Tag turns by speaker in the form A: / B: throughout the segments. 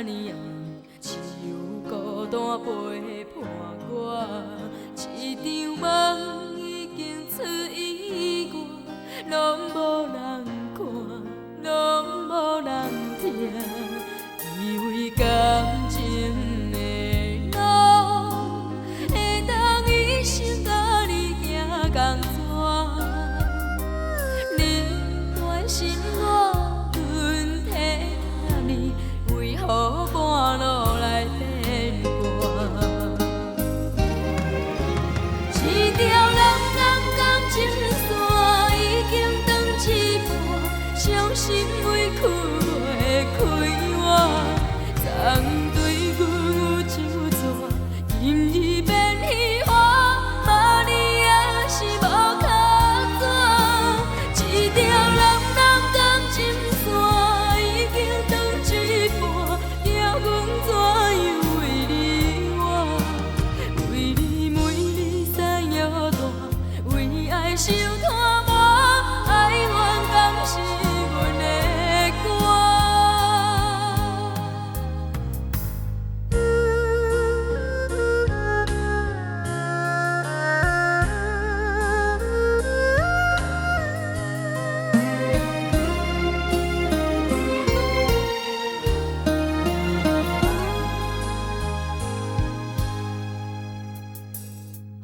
A: 年红，只有孤单陪伴我。一场梦已经出意外，拢无人看，拢无人听，以为感情的路会当一生甲你行同逝。你关心我，阮体你，为何半路来变卦？一条蓝蓝感情线已经断一半，伤心委屈袂开我，昨对阮有手纸，任伊变虚华，嘛你也是无脚纸。一条蓝蓝感情线已经断一半，叫阮怎样为你活？为你每日山摇大，为爱受拖磨，爱怨敢是阮的歌。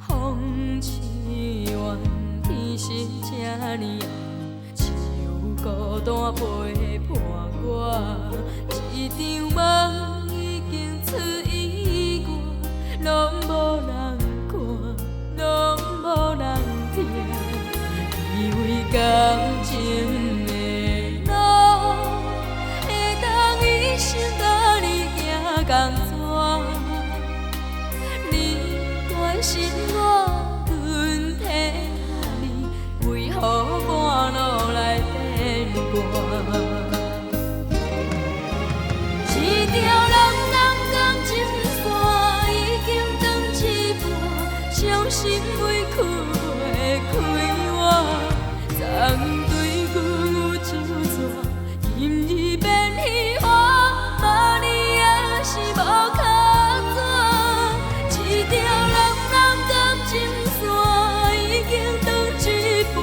A: 风凄怨，天色这呢红，只有孤单陪伴我。一场梦已经出意外，拢无人看，拢无人听，以为感情的路会当一生甲你行同逝。你关心我，阮体你，为何半路来变卦？一条蓝蓝感情线已经断一半，伤心委屈袂开我，昨对阮有手纸，任伊变虚华，嘛你也是无脚纸。一条蓝蓝感情线已经断一半，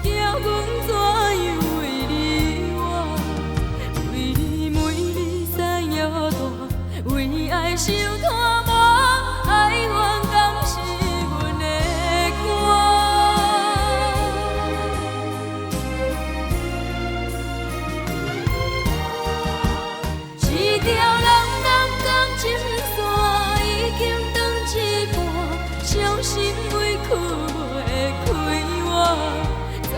A: 叫阮怎样为你活？为你每日山摇大，为爱受拖磨，爱怨敢是阮的歌。一条蓝蓝感情线已经断一半，伤心委屈袂开我，昨